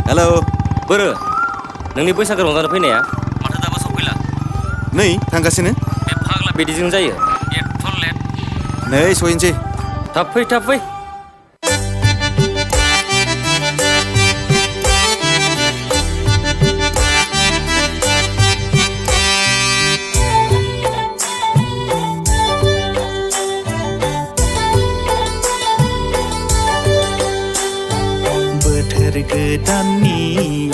hello बोरो नोंनि बैसागो रंजानो फैनाया माथो दाबो सफैला नै थांगासिनो बे फाग्ला बिदिजों जायो एथ' लेट नै सहैनोसै थाब फै बोथोर गोदाननि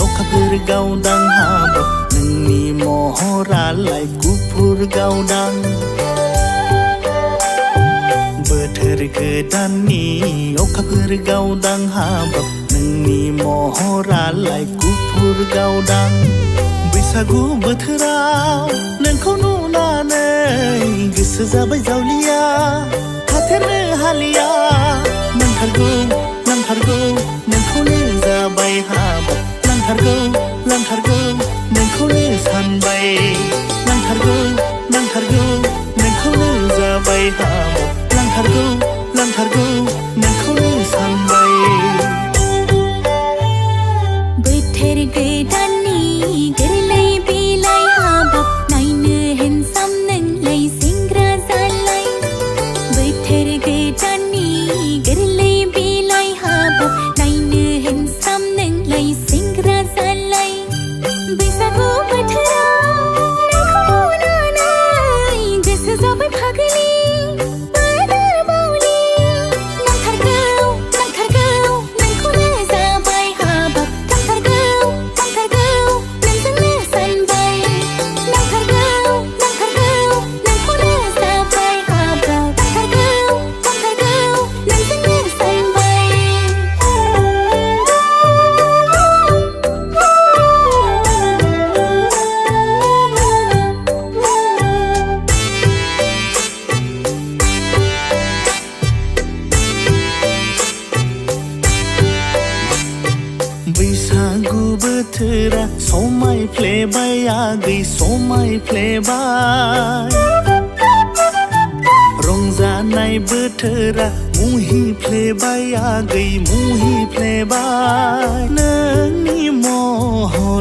अखाफोर गावदां हाबाब नोंनि महरालाय गुफुर गावदां बोथोर गोदाननि अखाफोर गावदां हाबाब नोंनि महरालाय गुफुर गावदां बैसागु बोथोराव नोंखौ नुनानै गोसो जाबाय जावलिया थाथेरनो हालिया नांथारगौ नोंखौनो जाबाय हाबाब नांथारगौ नोंखौनो सानबाय नांथारगौ नोंखौनो जाबाय हाबाब नांथारगौ नोंखौनो सानबाय बोथोर गोदाननि गोरलै बिलाइ हाबाब नायनो हेन्डसाम नोंलाय सेंग्रा जालाय बोथोर गोदाननि गोरलै बिलाइ हाबाब नायनो हेन्डसाम नोंलाय सेंग्रा जालाय बैसागु बोथोराव नोंखौ नुनानै गोसो जाबाय फाग्लि बोदोर बावलि नांथारगौ नोंखौनो जाबाय हाबाब नांथारगौ नोंजोंनो सानबाय नांथारगौ नोंखौनो जाबाय हाबाब नांथारगौ नोंजोंनो सानबाय बैसागु बोथोरा समायफ्लेबाय आगै समायफ्लेबाय रंजानाय बोथोरा मुहिफ्लेबाय आगै मुहिफ्लेबाय नोंनि महराव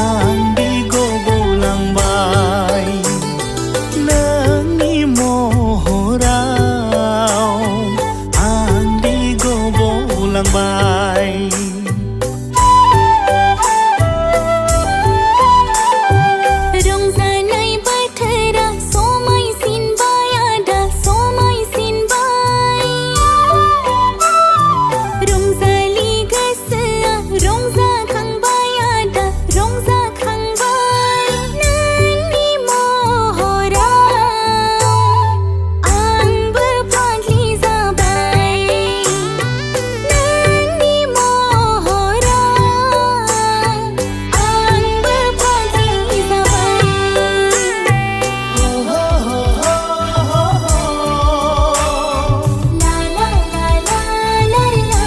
आं गबलांबाय नोंनि महराव आं गबलांबाय रंजानाय बोथोरा समायसिनबाय आदा समायसिनबाय रंजालि गोसोआ रंजाखांबाय आदा रंजाखांबाय नोंनि महराव आंबो फाग्लि जाबाय नोंनि महराव आंबो फाग्लि जाबाय ला ला ला ला ला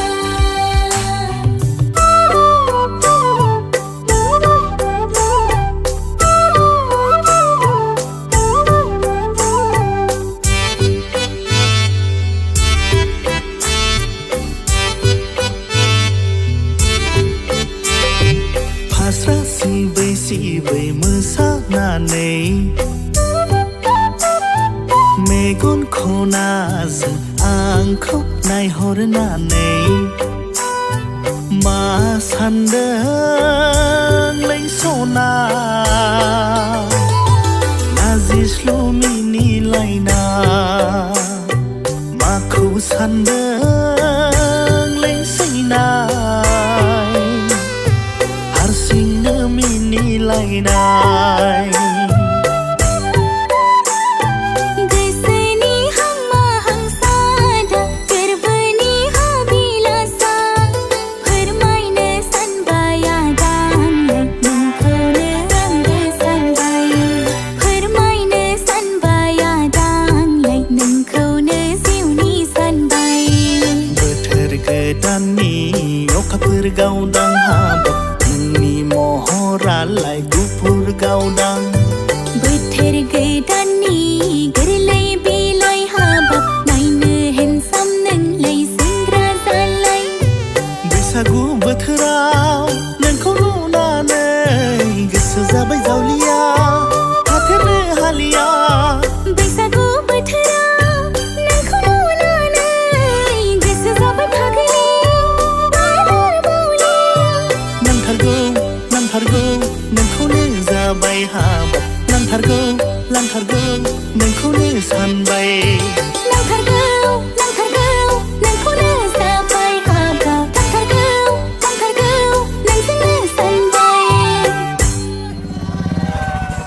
फास्रा सिबै मोसानानै मेगन खनाजों आंखौ नायहरनानै मा सानदोंलै सना लाजिस्लु मिनिलायना माखौ सानदोंलै सैनाय हारसिंनो मिनिलायनाय गोसोनि हांमा हांसादा गोरबोनि हाबिलासा फोरमायनो सानबाय आदा सानथारगौ नोंखौनो सानबाय